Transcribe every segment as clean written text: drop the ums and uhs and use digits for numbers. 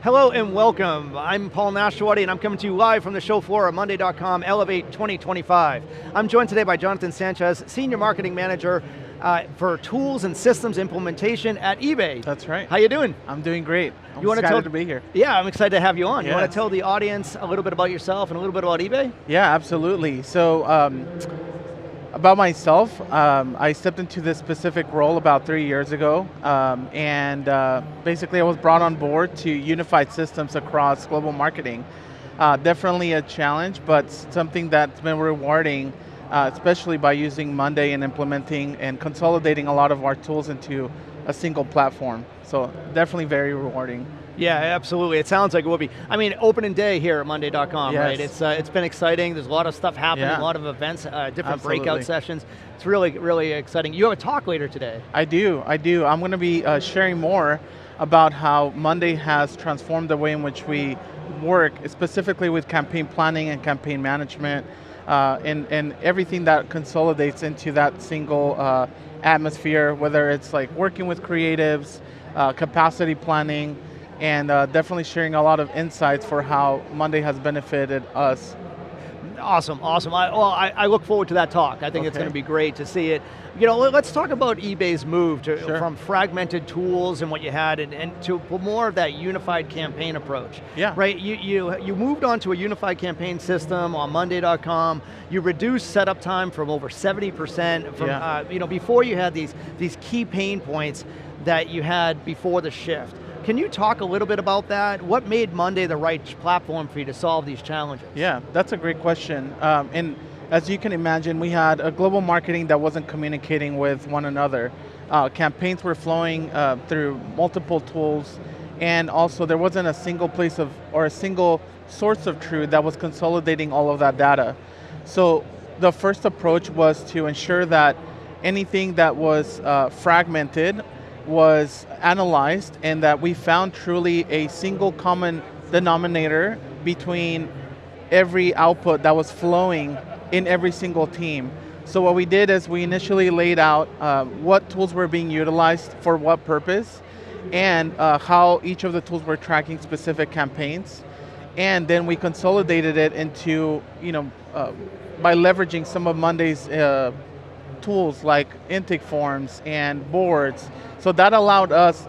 Hello and welcome. I'm Paul Nashawaty and I'm coming to you live from the show floor at Monday.com, Elevate 2025. I'm joined today by Jonathan Sanchez, Senior Marketing Manager for Tools and Systems Implementation at eBay. That's right. How you doing? I'm doing great. I'm you excited to be here. Yeah, I'm excited to have you on. Yes. You want to tell the audience a little bit about yourself and a little bit about eBay? Yeah, absolutely. So, about myself, I stepped into this specific role about 3 years ago, and basically I was brought on board to unify systems across global marketing. Definitely a challenge, but something that's been rewarding, especially by using Monday and implementing and consolidating a lot of our tools into a single platform. So definitely very rewarding. Yeah, absolutely. It sounds like it will be. I mean, opening day here at Monday.com, yes. right? It's been exciting. There's a lot of stuff happening, a lot of events, different breakout sessions. It's really, really exciting. You have a talk later today. I do. I'm going to be sharing more about how Monday has transformed the way in which we work, specifically with campaign planning and campaign management, and everything that consolidates into that single atmosphere, whether it's like working with creatives, capacity planning, and definitely sharing a lot of insights for how Monday has benefited us. Awesome, awesome. I look forward to that talk. I think it's going to be great to see it. You know, let's talk about eBay's move from fragmented tools and what you had and to more of that unified campaign approach. Yeah. Right, you moved on to a unified campaign system on Monday.com. You reduced setup time from over 70% from, you know, before you had these key pain points that you had before the shift. Can you talk a little bit about that? What made Monday the right platform for you to solve these challenges? Yeah, that's a great question. And as you can imagine, we had a global marketing that wasn't communicating with one another. Campaigns were flowing through multiple tools, and also there wasn't a single place or a single source of truth that was consolidating all of that data. So the first approach was to ensure that anything that was fragmented was analyzed, and that we found truly a single common denominator between every output that was flowing in every single team. So what we did is we initially laid out what tools were being utilized for what purpose, and how each of the tools were tracking specific campaigns. And then we consolidated it into, by leveraging some of Monday's tools like intake forms and boards. So that allowed us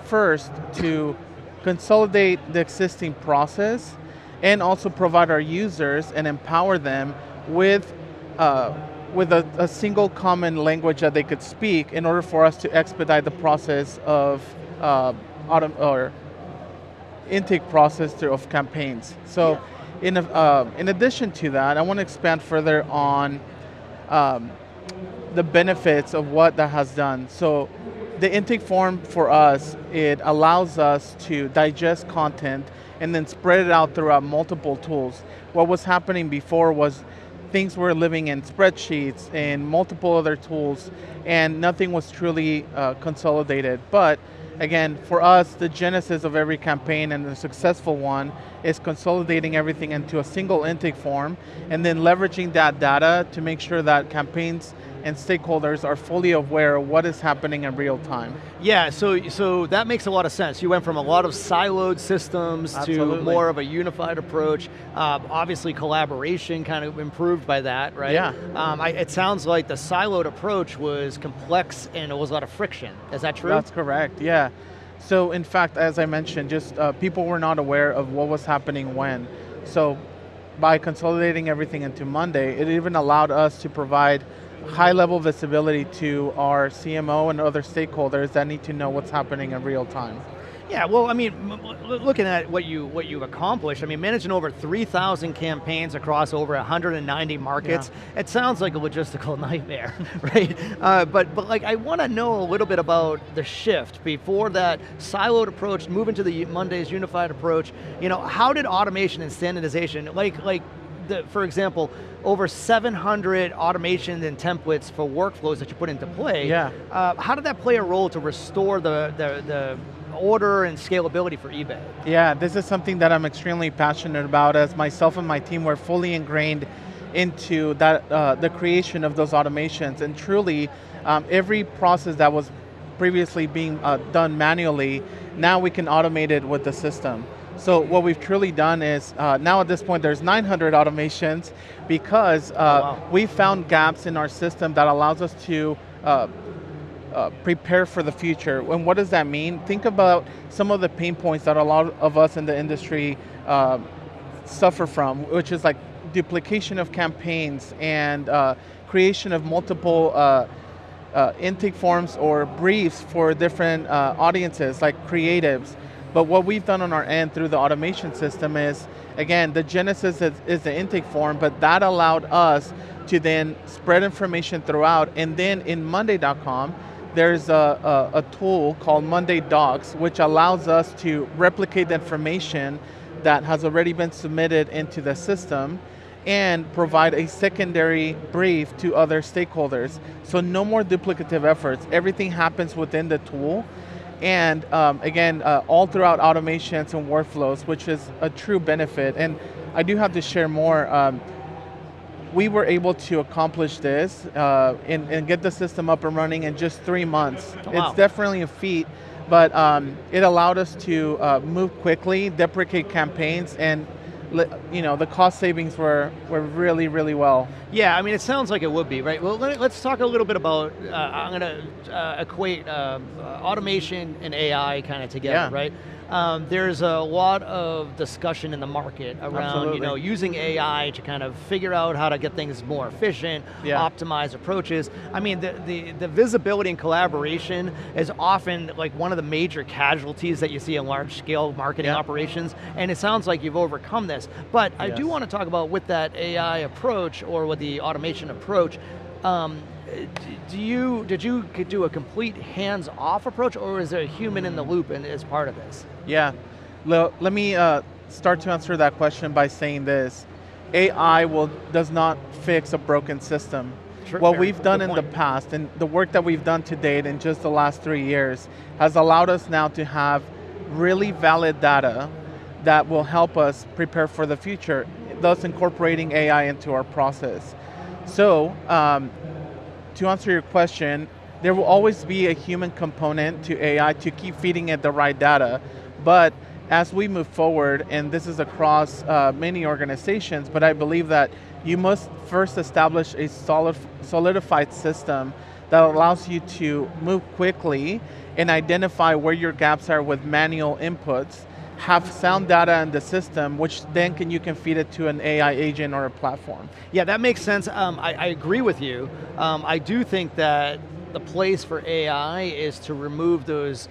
first to consolidate the existing process and also provide our users and empower them with a single common language that they could speak in order for us to expedite the process of intake process of campaigns. So in addition to that, I want to expand further on the benefits of what that has done. So the intake form for us, it allows us to digest content and then spread it out throughout multiple tools. What was happening before was things were living in spreadsheets and multiple other tools, and nothing was truly consolidated. But again, for us, the genesis of every campaign and the successful one is consolidating everything into a single intake form and then leveraging that data to make sure that campaigns and stakeholders are fully aware of what is happening in real time. Yeah, so that makes a lot of sense. You went from a lot of siloed systems to more of a unified approach. Obviously collaboration kind of improved by that, right? Yeah. It sounds like the siloed approach was complex and there was a lot of friction. Is that true? That's correct, yeah. So in fact, as I mentioned, just people were not aware of what was happening when. So by consolidating everything into Monday, it even allowed us to provide high-level visibility to our CMO and other stakeholders that need to know what's happening in real time. Yeah, well, I mean, looking at what you've accomplished, I mean, managing over 3,000 campaigns across over 190 markets, it sounds like a logistical nightmare, right? But like, I want to know a little bit about the shift before that siloed approach, moving to the Monday's unified approach. You know, how did automation and standardization, for example, over 700 automations and templates for workflows that you put into play. Yeah. How did that play a role to restore the order and scalability for eBay? Yeah, this is something that I'm extremely passionate about, as myself and my team were fully ingrained into that the creation of those automations, and truly every process that was previously being done manually, now we can automate it with the system. So what we've truly done is, now at this point there's 900 automations because we found gaps in our system that allows us to prepare for the future. And what does that mean? Think about some of the pain points that a lot of us in the industry suffer from, which is like duplication of campaigns and creation of multiple intake forms or briefs for different audiences, like creatives. But what we've done on our end through the automation system is, again, the genesis is the intake form, but that allowed us to then spread information throughout. And then in Monday.com, there's a tool called Monday Docs, which allows us to replicate the information that has already been submitted into the system and provide a secondary brief to other stakeholders. So no more duplicative efforts. Everything happens within the tool. And again, all throughout automations and workflows, which is a true benefit. And I do have to share more. We were able to accomplish this and get the system up and running in just 3 months. Oh, wow. It's definitely a feat, but it allowed us to move quickly, deprecate campaigns, and the cost savings were really, really well. Yeah, I mean, it sounds like it would be, right? Well, let's talk a little bit about, I'm going to equate automation and AI kind of together, right? There's a lot of discussion in the market around using AI to kind of figure out how to get things more efficient, optimize approaches. I mean, the visibility and collaboration is often like one of the major casualties that you see in large scale marketing operations, and it sounds like you've overcome this. But I do want to talk about with that AI approach or with the automation approach, did you do a complete hands-off approach, or is there a human in the loop as part of this? Yeah, let me start to answer that question by saying this. AI does not fix a broken system. Sure, what we've done in the past, and the work that we've done to date in just the last 3 years, has allowed us now to have really valid data that will help us prepare for the future, thus incorporating AI into our process. So, to answer your question, there will always be a human component to AI to keep feeding it the right data, but as we move forward, and this is across many organizations, but I believe that you must first establish a solidified system that allows you to move quickly and identify where your gaps are with manual inputs, have sound data in the system, which then you can feed it to an AI agent or a platform. Yeah, that makes sense. I agree with you. I do think that the place for AI is to remove those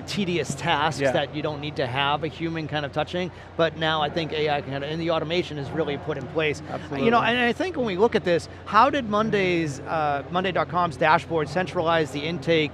tedious tasks that you don't need to have a human kind of touching, but now I think AI kind of, and the automation is really put in place. Absolutely. And I think when we look at this, how did Monday.com's dashboard centralize the intake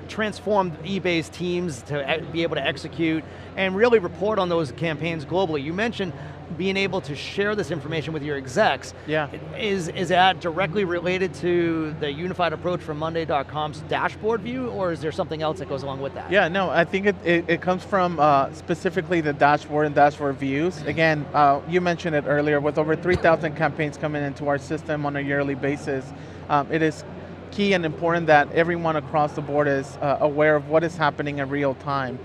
transform eBay's teams to be able to execute and really report on those campaigns globally? You mentioned being able to share this information with your execs. Yeah. Is that directly related to the unified approach from Monday.com's dashboard view, or is there something else that goes along with that? Yeah, no, I think it comes from specifically the dashboard and dashboard views. Again, you mentioned it earlier, with over 3,000 campaigns coming into our system on a yearly basis, it is key and important that everyone across the board is aware of what is happening in real time.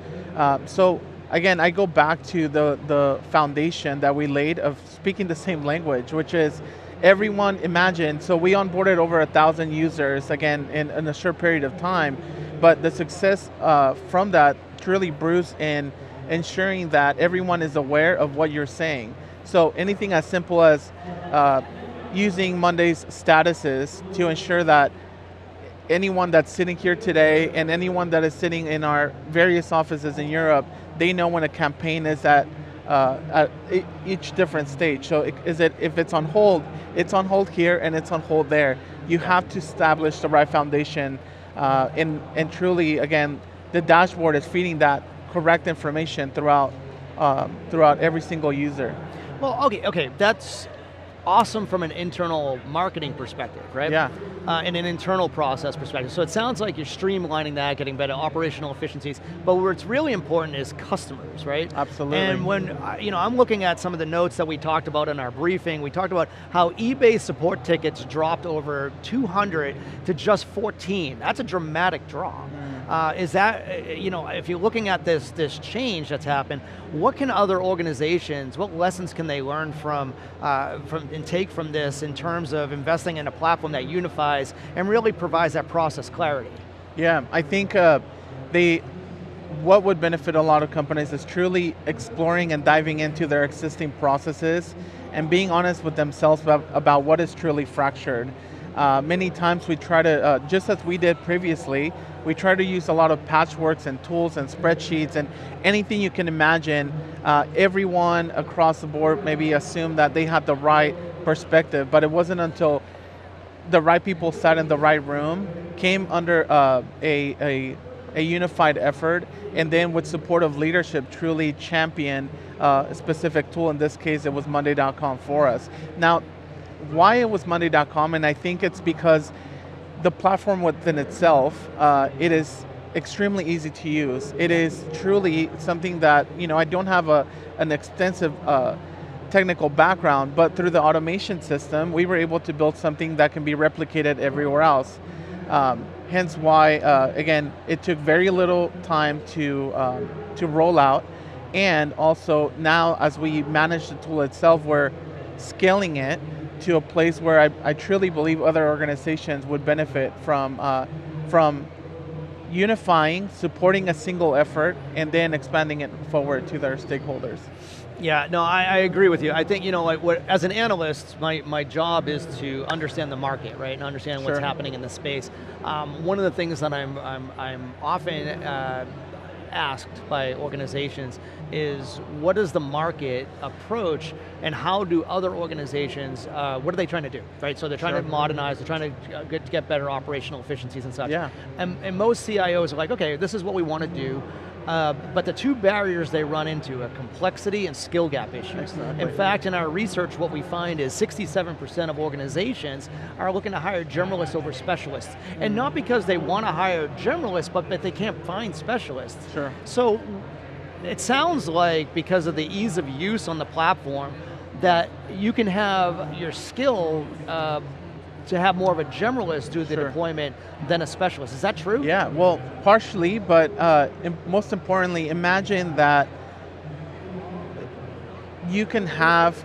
So again, I go back to the foundation that we laid of speaking the same language, which is everyone imagine, so we onboarded over 1,000 users, again, in a short period of time, but the success from that truly brews in ensuring that everyone is aware of what you're saying. So anything as simple as using Monday's statuses to ensure that anyone that's sitting here today and anyone that is sitting in our various offices in Europe, they know when a campaign is at each different stage. So if it's on hold here and it's on hold there. You have to establish the right foundation and truly, again, the dashboard is feeding that correct information throughout every single user. Well, okay, that's awesome from an internal marketing perspective, right? Yeah. in an internal process perspective. So it sounds like you're streamlining that, getting better operational efficiencies, but where it's really important is customers, right? Absolutely. And when, I'm looking at some of the notes that we talked about in our briefing, we talked about how eBay support tickets dropped over 200 to just 14. That's a dramatic drop. Is that, if you're looking at this change that's happened, what can other organizations, what lessons can they learn from and take from this in terms of investing in a platform that unifies and really provides that process clarity? Yeah, I think what would benefit a lot of companies is truly exploring and diving into their existing processes and being honest with themselves about what is truly fractured. Many times we try to, just as we did previously, we try to use a lot of patchworks and tools and spreadsheets and anything you can imagine. Everyone across the board maybe assumed that they had the right perspective, but it wasn't until the right people sat in the right room, came under a unified effort, and then with support of leadership truly championed a specific tool. In this case, it was Monday.com for us. Now, why it was Monday.com, and I think it's because the platform within itself, it is extremely easy to use. It is truly something that, I don't have an extensive technical background, but through the automation system, we were able to build something that can be replicated everywhere else. Hence why, again, it took very little time to roll out, and also now as we manage the tool itself, we're scaling it to a place where I truly believe other organizations would benefit from unifying, supporting a single effort, and then expanding it forward to their stakeholders. Yeah, no, I agree with you. I think, as an analyst, my job is to understand the market, right, and understand what's happening in the space. One of the things that I'm often asked by organizations is, what is the market approach and how do other organizations, what are they trying to do, right? So they're trying to modernize, they're trying to get better operational efficiencies and such. Yeah. And most CIOs are like, okay, this is what we want to do, but the two barriers they run into are complexity and skill gap issues. Exactly. In fact, in our research, what we find is 67% of organizations are looking to hire generalists over specialists. And not because they want to hire generalists, but that they can't find specialists. Sure. So it sounds like because of the ease of use on the platform, that you can have your skill to have more of a generalist do the deployment than a specialist. Is that true? Yeah, well, partially, but most importantly, imagine that you can have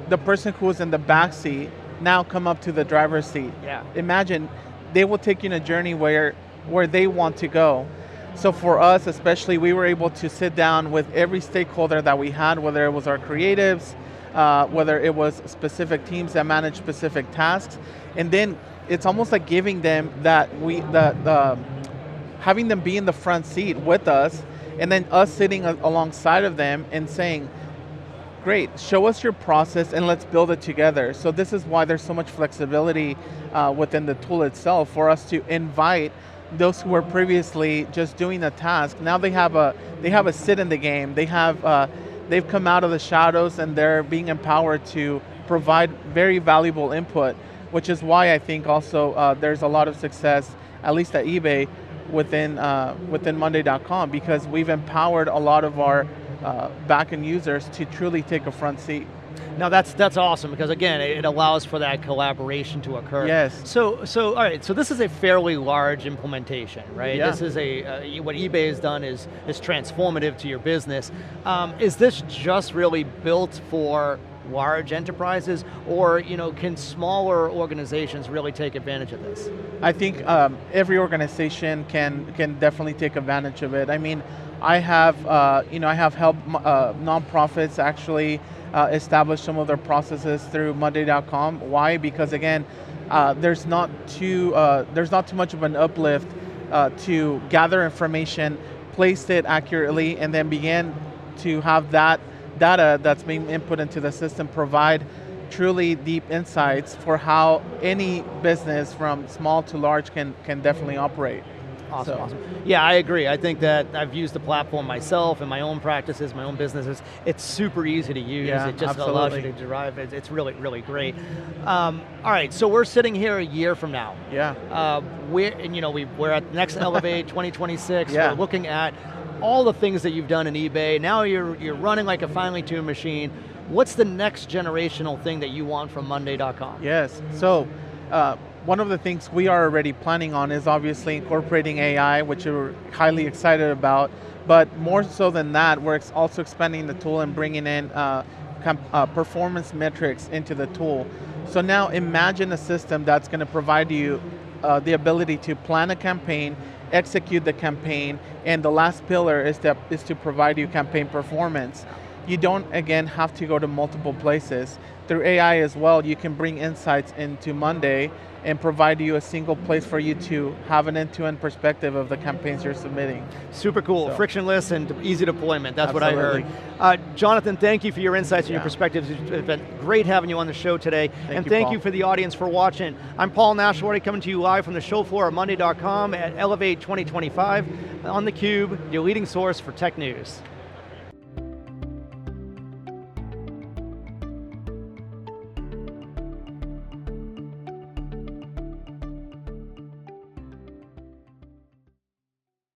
the person who was in the back seat now come up to the driver's seat. Yeah. Imagine they will take you on a journey where they want to go. So for us especially, we were able to sit down with every stakeholder that we had, whether it was our creatives, whether it was specific teams that manage specific tasks, and then it's almost like giving them having them be in the front seat with us, and then us sitting alongside of them and saying, great, show us your process and let's build it together. So this is why there's so much flexibility within the tool itself for us to invite those who were previously just doing a task. Now they have a sit in the game. They've come out of the shadows and they're being empowered to provide very valuable input, which is why I think also there's a lot of success, at least at eBay, within Monday.com, because we've empowered a lot of our back-end users to truly take a front seat. Now that's awesome, because again, it allows for that collaboration to occur. Yes. So all right, so this is a fairly large implementation, right? Yeah. This is what eBay has done is transformative to your business. Is this just really built for large enterprises, or can smaller organizations really take advantage of this? I think every organization can definitely take advantage of it. I mean, I have helped nonprofits actually establish some of their processes through Monday.com. Why? Because again, there's not too much of an uplift to gather information, place it accurately, and then begin to have that data that's being input into the system provide truly deep insights for how any business from small to large can definitely operate. Awesome, awesome. Yeah, I agree. I think that I've used the platform myself in my own practices, my own businesses. It's super easy to use. Yeah, it just absolutely. allows you to derive. It's really, really great. All right, so we're sitting here a year from now. Yeah. We're at next Elevate 2026. Yeah. We're looking at all the things that you've done in eBay. Now you're running like a finely tuned machine. What's the next generational thing that you want from Monday.com? Yes, so one of the things we are already planning on is obviously incorporating AI, which we're highly excited about, but more so than that, we're also expanding the tool and bringing in performance metrics into the tool. So now imagine a system that's going to provide you the ability to plan a campaign, execute the campaign, and the last pillar is to provide you campaign performance. You don't, again, have to go to multiple places. Through AI as well, you can bring insights into Monday and provide you a single place for you to have an end-to-end perspective of the campaigns you're submitting. Super cool, so. Frictionless and easy deployment, that's Absolutely. what I heard. Jonathan, thank you for your insights and your perspectives. It's been great having you on the show today. Thank you for the audience for watching. I'm Paul Nashawaty coming to you live from the show floor at Monday.com at Elevate 2025 on theCUBE, your leading source for tech news.